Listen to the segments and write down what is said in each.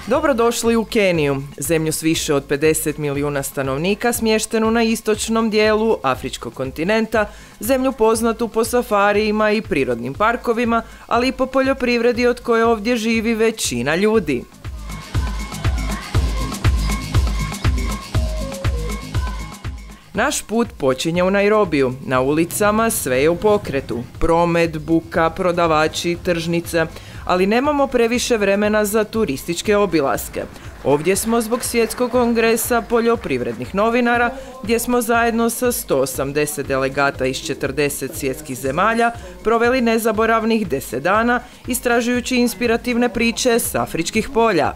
Dobrodošli u Keniju, zemlju s više od 50 milijuna stanovnika smještenu na istočnom dijelu afričkog kontinenta, zemlju poznatu po safarijima i prirodnim parkovima, ali i po poljoprivredi od koje ovdje živi većina ljudi. Naš put počinje u Nairobiju. Na ulicama sve je u pokretu. Promet, buka, prodavači, tržnice. Ali nemamo previše vremena za turističke obilaske. Ovdje smo zbog svjetskog kongresa poljoprivrednih novinara, gdje smo zajedno sa 180 delegata iz 40 svjetskih zemalja proveli nezaboravnih 10 dana istražujući inspirativne priče s afričkih polja.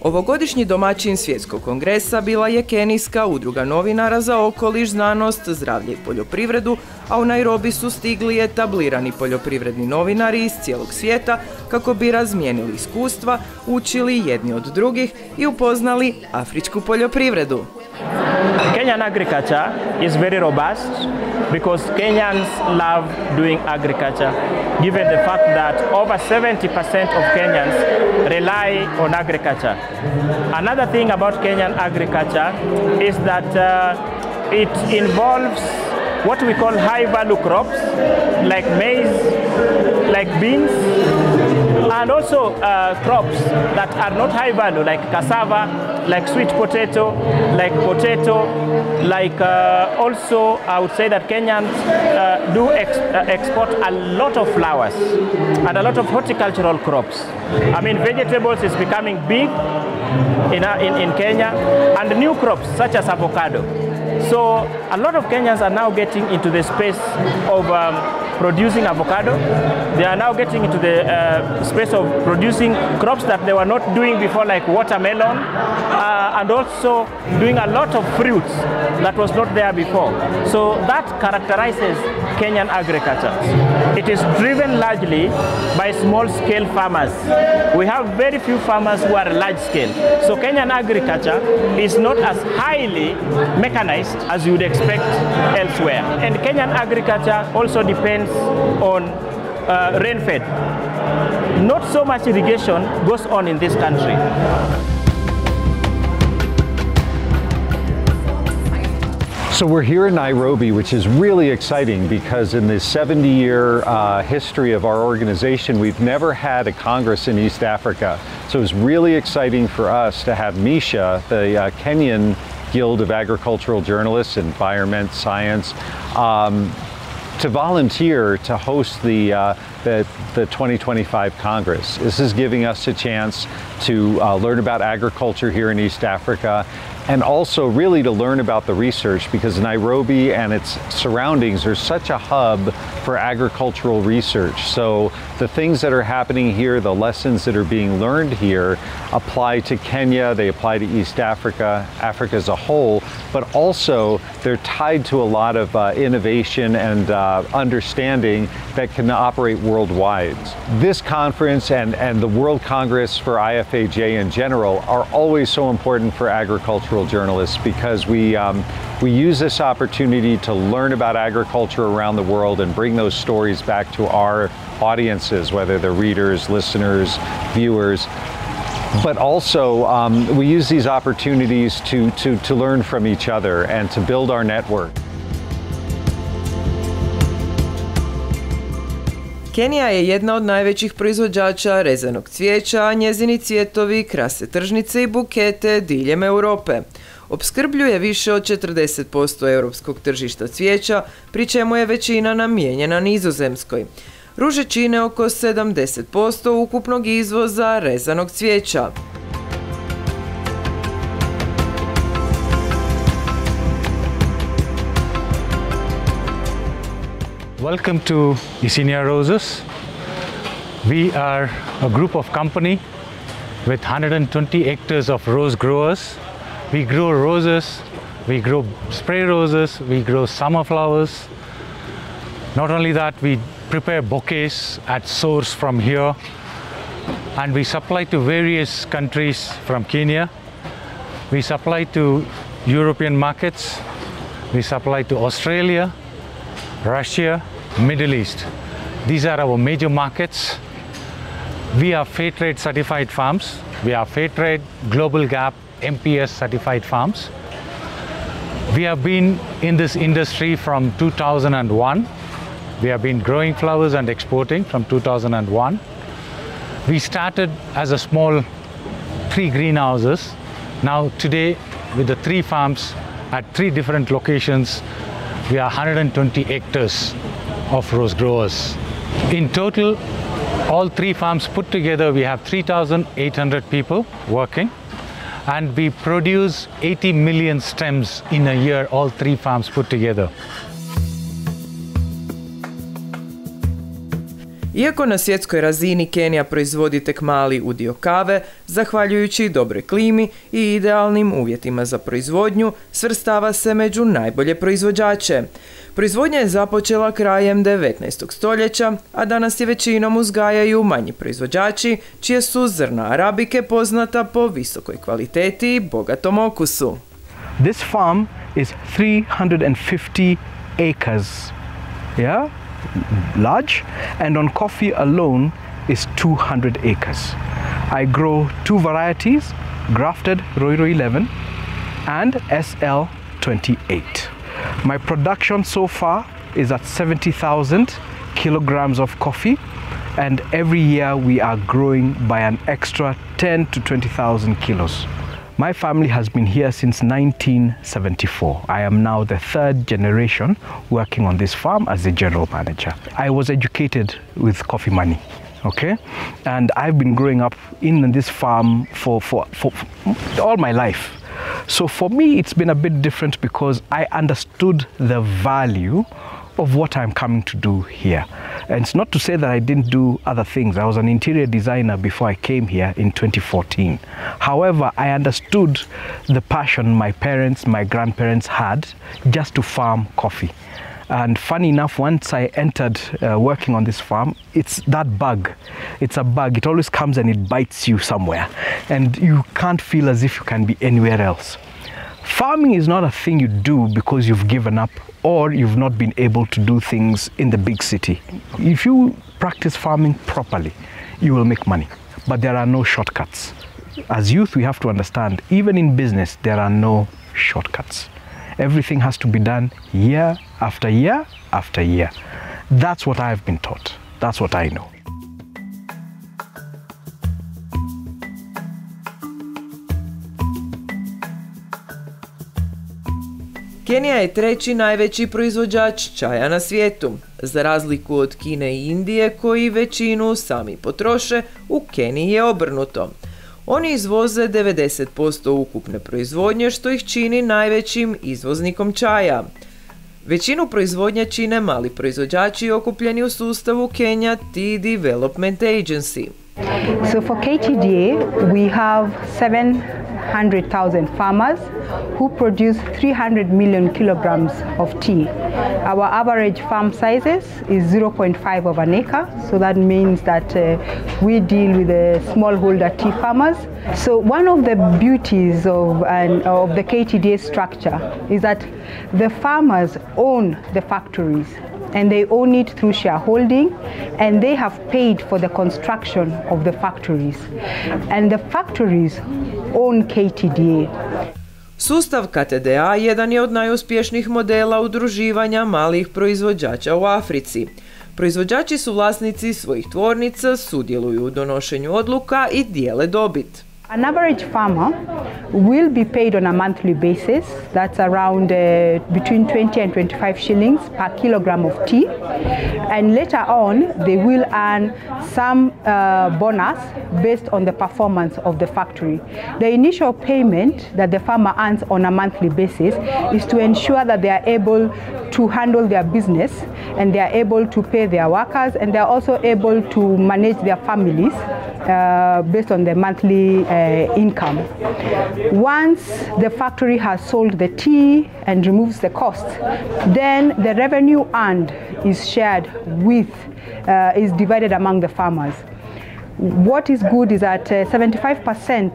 Ovogodišnji domaćin svjetskog kongresa bila je kenijska udruga novinara za okoliš, znanost, zdravlje i poljoprivredu, a u Nairobi su stigli etablirani poljoprivredni novinari iz cijelog svijeta kako bi razmijenili iskustva, učili jedni od drugih i upoznali afričku poljoprivredu. Kenyan agriculture is very robust because Kenyans love doing agriculture, given the fact that over 70% of Kenyans rely on agriculture. Another thing about Kenyan agriculture is that it involves what we call high-value crops, like maize, like beans, and also crops that are not high-value, like cassava, like sweet potato, like also I would say that Kenyans do export a lot of flowers and a lot of horticultural crops. I mean, vegetables is becoming big in Kenya, and new crops such as avocado. So a lot of Kenyans are now getting into the space of producing avocado. They are now getting into the space of producing crops that they were not doing before, like watermelon, and also doing a lot of fruits that was not there before. So that characterizes Kenyan agriculture. It is driven largely by small-scale farmers. We have very few farmers who are large-scale. So Kenyan agriculture is not as highly mechanized as you would expect elsewhere. And Kenyan agriculture also depends on rain-fed. Not so much irrigation goes on in this country. So we're here in Nairobi, which is really exciting because in the 70-year history of our organization, we've never had a Congress in East Africa. So it's really exciting for us to have Misha, the Kenyan Guild of Agricultural Journalists, Environment, Science, to volunteer to host the 2025 Congress. This is giving us a chance to learn about agriculture here in East Africa, and also really to learn about the research, because Nairobi and its surroundings are such a hub for agricultural research. So the things that are happening here, the lessons that are being learned here apply to Kenya, they apply to East Africa, Africa as a whole, but also they're tied to a lot of innovation and understanding that can operate worldwide. This conference and the World Congress for IFAJ in general are always so important for agricultural journalists because we use this opportunity to learn about agriculture around the world and bring those stories back to our audiences, whether they're readers, listeners, viewers. But also we use these opportunities to learn from each other and to build our network. Kenija je jedna od najvećih proizvođača rezanog cvijeća, a njezini cvjetovi krase tržnice i bukete diljem Europe. Opskrbljuje više od 40% europskog tržišta cvijeća, pri čemu je većina namijenjena Nizozemskoj. Ruže čine oko 70% ukupnog izvoza rezanog cvijeća. Welcome to Isinia Roses. We are a group of company with 120 hectares of rose growers. We grow roses, we grow spray roses, we grow summer flowers. Not only that, we prepare bouquets at source from here, and we supply to various countries from Kenya. We supply to European markets, we supply to Australia, Russia, Middle East. These are our major markets. We are fair trade certified farms, We are Fair Trade, Global Gap, MPS certified farms. We have been in this industry from 2001. We have been growing flowers and exporting from 2001. We started as a small 3 greenhouses. Now today, with the 3 farms at 3 different locations, we are 120 hectares of rose growers. In total, all 3 farms put together, we have 3,800 people working, and we produce 80 million stems in a year, all 3 farms put together. Iako na svjetskoj razini Kenija proizvodi tek mali udio kave, zahvaljujući dobroj klimi i idealnim uvjetima za proizvodnju, svrstava se među najbolje proizvođače. Proizvodnja je započela krajem 19. stoljeća, a danas je većinom uzgajaju manji proizvođači, čije su zrna arabike poznata po visokoj kvaliteti i bogatom okusu. This farm is 350 acres. Yeah? Large, and on coffee alone is 200 acres. I grow 2 varieties, grafted Roiro 11 and SL 28. My production so far is at 70,000 kilograms of coffee, and every year we are growing by an extra 10 to 20,000 kilos. My family has been here since 1974. I am now the 3rd generation working on this farm as the general manager. I was educated with coffee money, okay? And I've been growing up in this farm for all my life. So for me, it's been a bit different because I understood the value of what I'm coming to do here. And it's not to say that I didn't do other things. I was an interior designer before I came here in 2014. However, I understood the passion my parents, my grandparents had just to farm coffee. And funny enough, once I entered working on this farm, it's that bug. It's a bug. It always comes and it bites you somewhere. And you can't feel as if you can be anywhere else. Farming is not a thing you do because you've given up or you've not been able to do things in the big city. If you practice farming properly, you will make money. But there are no shortcuts. As youth, we have to understand, even in business, there are no shortcuts. Everything has to be done year after year after year. That's what I've been taught. That's what I know. Kenija je 3. najveći proizvođač čaja na svijetu. Za razliku od Kine i Indije, koji većinu sami potroše, u Keniji je obrnuto. Oni izvoze 90% ukupne proizvodnje, što ih čini najvećim izvoznikom čaja. Većinu proizvodnje čine mali proizvođači okupljeni u sustavu Kenya Tea Development Agency. So for KTDA, we have 700,000 farmers who produce 300 million kilograms of tea. Our average farm sizes is 0.5 of an acre, so that means that we deal with the smallholder tea farmers. So one of the beauties of the KTDA structure is that the farmers own the factories, and they own it through shareholding, and they have paid for the construction of the factories, and the factories own KTDA. Sustav KTDA jedan je od najuspješnijih modela udruživanja malih proizvođača u Africi. Proizvođači su vlasnici svojih tvornica, sudjeluju u donošenju odluka i dijele dobit. An average farmer will be paid on a monthly basis. That's around between 20 and 25 shillings per kilogram of tea. And later on, they will earn some bonus based on the performance of the factory. The initial payment that the farmer earns on a monthly basis is to ensure that they are able to handle their business, and they are able to pay their workers, and they are also able to manage their families based on the monthly income. Once the factory has sold the tea and removes the costs, then the revenue earned is shared with, is divided among the farmers. What is good is that 75%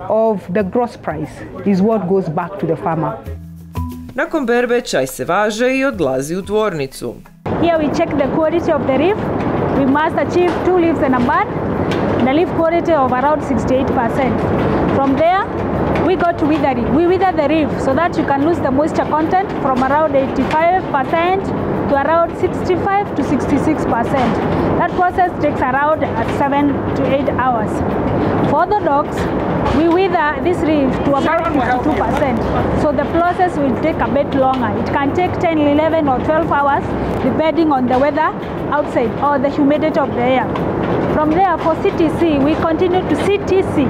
of the gross price is what goes back to the farmer. Nakon berbe čaj se važe i odlazi u tvornicu. Here we check the quality of the leaf. We must achieve 2 leaves and a bud. and a leaf quality of around 68%. From there, we go to withering. We wither the leaf so that you can lose the moisture content from around 85% to around 65 to 66%. That process takes around 7 to 8 hours. For the dogs, we wither this leaf to about 52%. So the process will take a bit longer. It can take 10, 11 or 12 hours depending on the weather outside or the humidity of the air. From there, for CTC, we continue to CTC.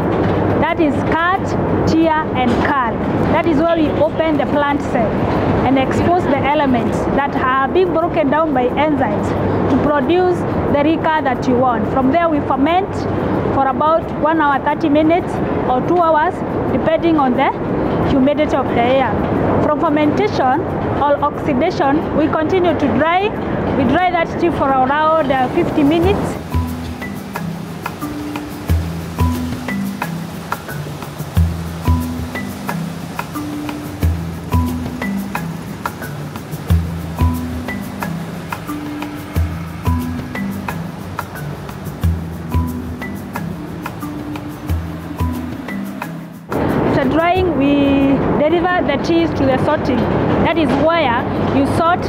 That is cut, tear, and curl. That is where we open the plant cell and expose the elements that are being broken down by enzymes to produce the rica that you want. From there, we ferment for about 1 hour 30 minutes or 2 hours, depending on the humidity of the air. From fermentation or oxidation, we continue to dry. We dry that tea for around 50 minutes. After drying, we deliver the teas to the sorting. That is where you sort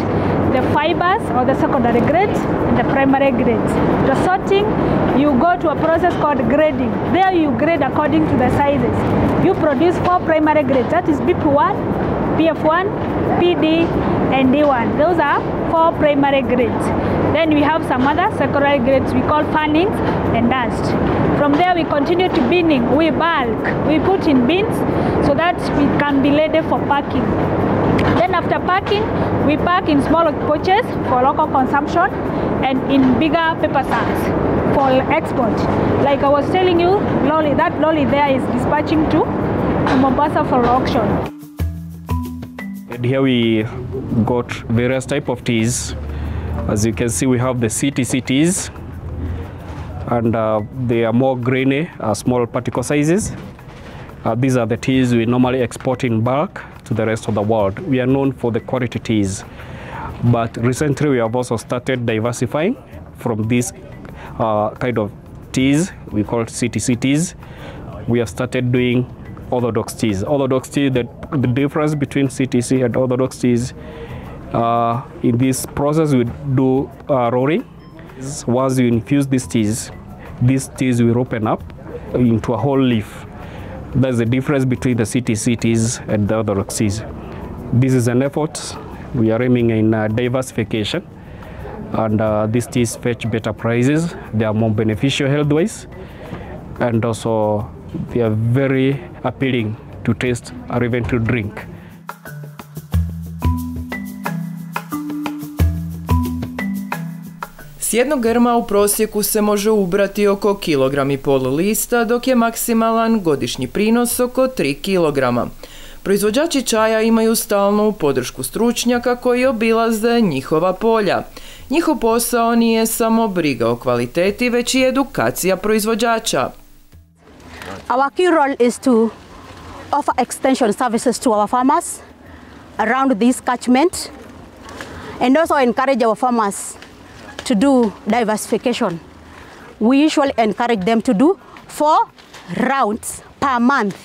the fibers or the secondary grades and the primary grades. The sorting, you go to a process called grading. There you grade according to the sizes. You produce 4 primary grades. That is BP1, PF1, PD, and D1. Those are 4 primary grades. Then we have some other secondary grades we call fannings and dust. From there we continue to binning. We bulk. We put in bins so that we can be ready for packing. Then after packing, we pack in smaller pouches for local consumption and in bigger paper sacks for export. Like I was telling you, that lorry there is dispatching to Mombasa for auction. And here we got various type of teas. As you can see, we have the CTC teas, and they are more grainy, small particle sizes. These are the teas we normally export in bulk to the rest of the world. We are known for the quality teas, but recently we have also started diversifying from these kind of teas, we call it CTC teas. We have started doing orthodox teas. Orthodox tea, the difference between CTC and orthodox teas, in this process we do rolling. Once you infuse these teas will open up into a whole leaf. That's the difference between the CTC teas and the orthodox teas. This is an effort. We are aiming in diversification, and these teas fetch better prices. They are more beneficial health-wise, and also they are very appealing to taste or even to drink. S jednog grma u prosjeku se može ubrati oko 1,5 kg lista, dok je maksimalan godišnji prinos oko 3 kg. Proizvođači čaja imaju stalnu podršku stručnjaka koji obilaze njihova polja. Njihov posao nije samo briga o kvaliteti, već i edukacija proizvođača. Our key role is to offer extension services to our farmers around this catchment, and also encourage our farmers to do diversification. We usually encourage them to do 4 rounds per month.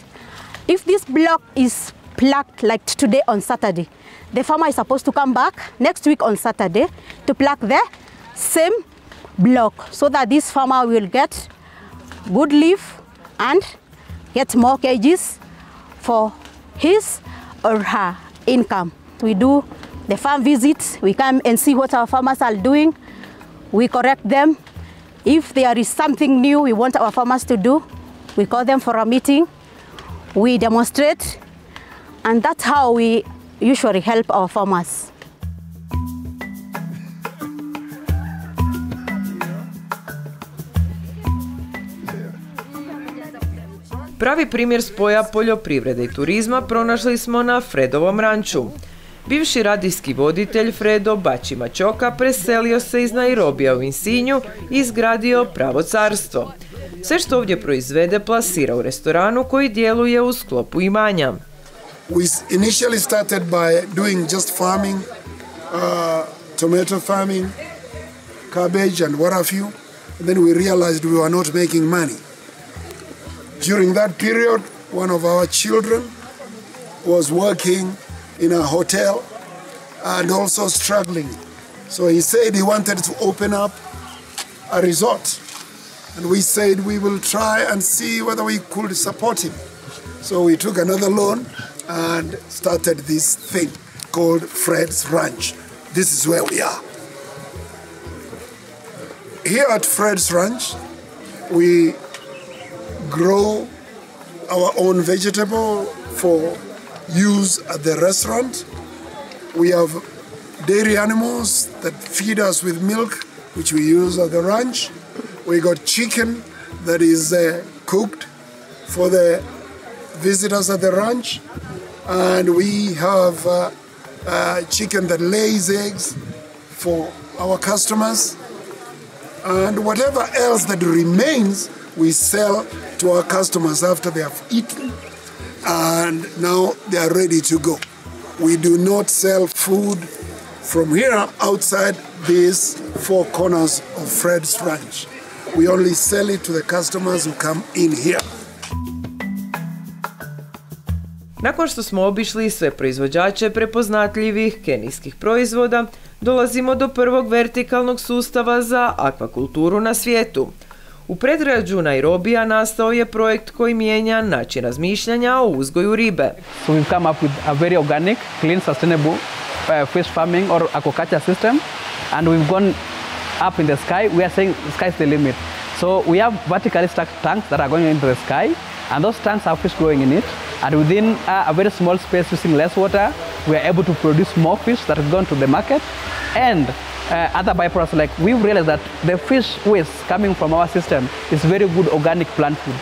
If this block is plucked like today on Saturday, the farmer is supposed to come back next week on Saturday to pluck the same block, so that this farmer will get good leaf and get more kgs for his or her income. We do the farm visits. We come and see what our farmers are doing. We correct them. If there is something new we want our farmers to do, we call them for a meeting. We demonstrate, and that's how we usually help our farmers. Pravi primjer spoja poljoprivrede i turizma pronašli smo na Fredovom ranču. Bivši radijski voditelj Fredo Bačima Čoka preselio se iz Nairobija u Insinju i izgradio pravo carstvo. Sve što ovdje proizvede plasira u restoranu koji djeluje u sklopu imanja. We initially started by doing just farming, tomato farming, cabbage and what have you. And then we realized we were not making money. During that period, one of our children was working in a hotel and also struggling. So he said he wanted to open up a resort. And we said we will try and see whether we could support him. So we took another loan and started this thing called Fred's Ranch. This is where we are. Here at Fred's Ranch, we grow our own vegetable for use at the restaurant. We have dairy animals that feed us with milk, which we use at the ranch. We got chicken that is cooked for the visitors at the ranch. And we have chicken that lays eggs for our customers. And whatever else that remains, we sell to our customers after they have eaten. And now they are ready to go. We do not sell food from here outside these four corners of Fred's Ranch. We only sell it to the customers who come in here. Nakon što smo obišli sve proizvođače prepoznatljivih kenijskih proizvoda, dolazimo do prvog vertikalnog sustava za akvakulturu na svijetu. U predgrađu Nairobija nastao je projekt koji mijenja način razmišljanja o uzgoju ribe. So we've come up with a very organic, clean, sustainable fish farming or aquaculture system, and we've gone up in the sky. We are saying the sky is the limit. So we have vertically stacked tanks that are going into the sky, and those tanks have fish growing in it. And within a very small space, using less water, we are able to produce more fish that is going to the market. And other byproducts, like we realized that the fish waste coming from our system is very good organic plant food.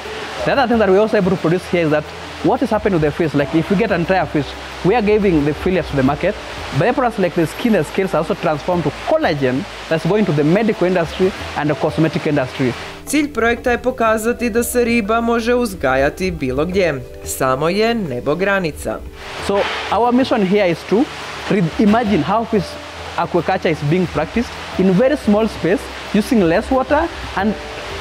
The other thing that we're also able to produce here is that what is happening to the fish, like if we get an entire fish, we are giving the fillets to the market. Byproducts like the skin and scales are also transformed to collagen that's going to the medical industry and the cosmetic industry. Cilj projekta je pokazati da se riba može uzgajati bilo gdje. Samo je nebo granica. So our mission here is to imagine how fish aquaculture is being practiced in very small space, using less water, and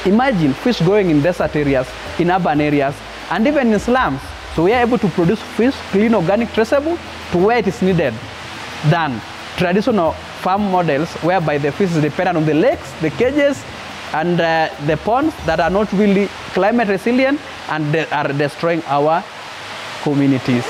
imagine fish growing in desert areas, in urban areas, and even in slums. So we are able to produce fish, clean, organic, traceable, to where it is needed, than traditional farm models whereby the fish is dependent on the lakes, the cages, and the ponds that are not really climate resilient and they are destroying our communities.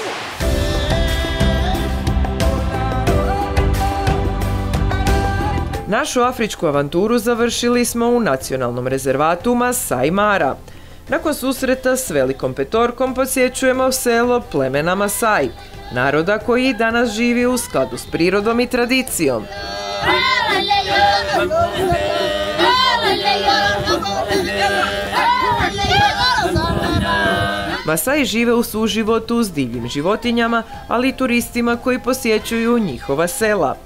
Našu afričku avanturu završili smo u nacionalnom rezervatu Masai Mara. Nakon susreta s velikom petorkom posjećujemo selo plemena Masai, naroda koji danas živi u skladu s prirodom i tradicijom. Masai žive u suživotu s divljim životinjama, ali i turistima koji posjećuju njihova sela.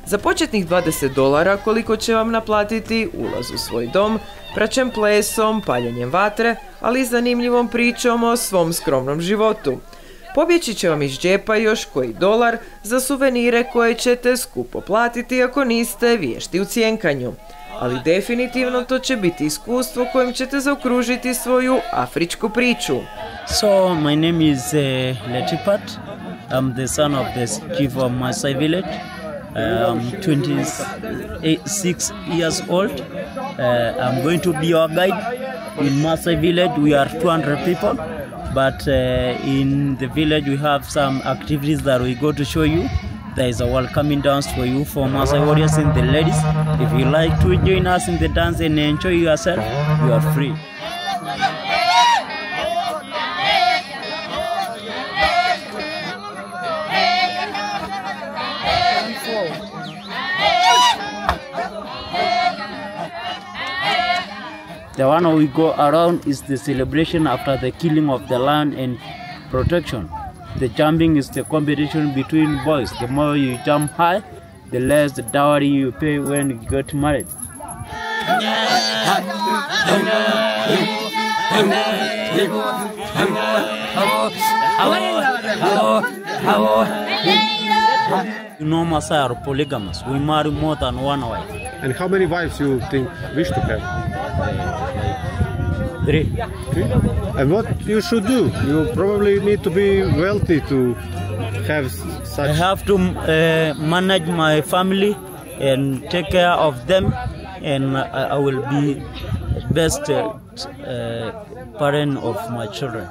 Za početnih $20 koliko će vam naplatiti ulaz u svoj dom, praćem plesom, paljenjem vatre, ali i zanimljivom pričom o svom skromnom životu. Pobjeći će vam iz džepa još koji $1 za suvenire koje ćete skupo platiti ako niste vješti u cjenkanju. Ali definitivno to će biti iskustvo kojim ćete zaokružiti svoju afričku priču. So, my name is Letipat. I'm the son of the chief of Masai village. I'm 26 years old. I'm going to be your guide. In Masai village we are 200 people, but in the village we have some activities that we go to show you. There is a welcoming dance for you for Masai warriors and the ladies. If you like to join us in the dance and enjoy yourself, you are free. The one we go around is the celebration after the killing of the lion and protection. The jumping is the competition between boys. The more you jump high, the less the dowry you pay when you get married. No, Masai are polygamous. We marry more than one wife. And how many wives you think wish to have? 3. And what you should do? You probably need to be wealthy to have such... I have to manage my family and take care of them, and I will be best parent of my children.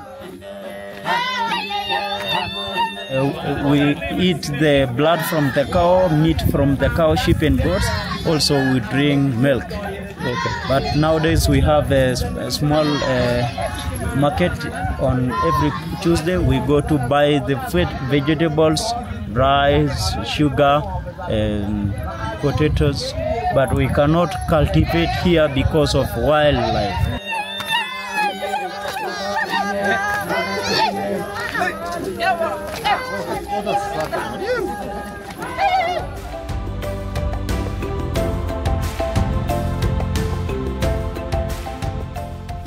We eat the blood from the cow, meat from the cow, sheep and goats. Also we drink milk. Okay. But nowadays we have a small market on every Tuesday. We go to buy the vegetables, rice, sugar, potatoes. But we cannot cultivate here because of wildlife.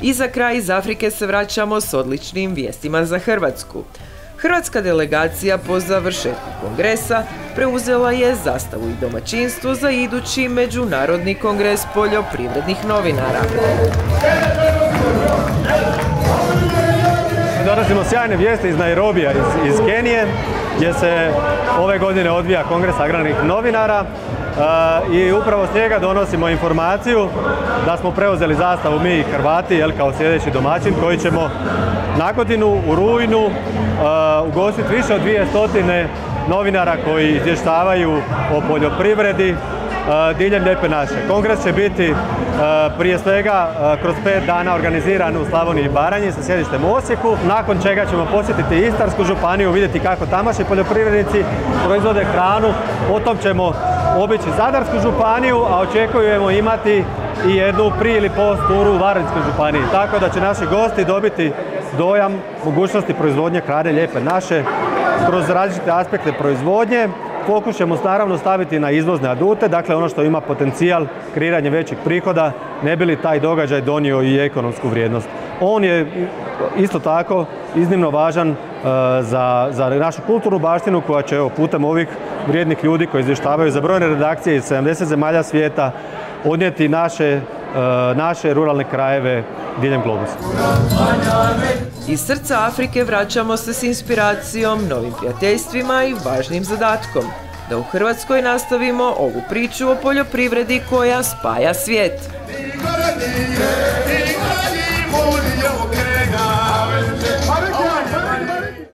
I za kraj iz Afrike se vraćamo s odličnim vijestima za Hrvatsku. Hrvatska delegacija po završetku kongresa preuzela je zastavu i domaćinstvo za idući Međunarodni kongres poljoprivrednih novinara. Donosimo sjajne vijesti iz Nairobija, iz Kenije, gdje se ove godine odvija kongres agrarnih novinara i upravo s njega donosimo informaciju da smo preuzeli zastavu mi i Hrvati kao sljedeći domaćin koji ćemo na godinu u rujnu ugostiti više od 200 novinara koji izvještavaju o poljoprivredi diljem Lijepe naše. Kongres će biti prije svega kroz 5 dana organiziran u Slavoniji i Baranji sa sjedištem u Osijeku, nakon čega ćemo posjetiti Istarsku županiju, vidjeti kako tamošnji poljoprivrednici proizvode hranu, potom ćemo obići Zadarsku županiju, a očekujemo imati i jednu prije ili post turu u Varaždinskoj županiji, tako da će naši gosti dobiti dojam mogućnosti proizvodnje hrane Lijepe naše kroz različite aspekte proizvodnje. Fokus ćemo naravno staviti na izvozne adute, dakle ono što ima potencijal kreiranja većih prihoda, ne bi li taj događaj donio i ekonomsku vrijednost. On je isto tako iznimno važan za našu kulturnu baštinu koja će putem ovih vrijednih ljudi koji izvještavaju za brojne redakcije iz 70 zemalja svijeta odnijeti naše ruralne krajeve diljem globusa. Iz srca Afrike vraćamo se s inspiracijom, novim prijateljstvima i važnim zadatkom da u Hrvatskoj nastavimo ovu priču o poljoprivredi koja spaja svijet.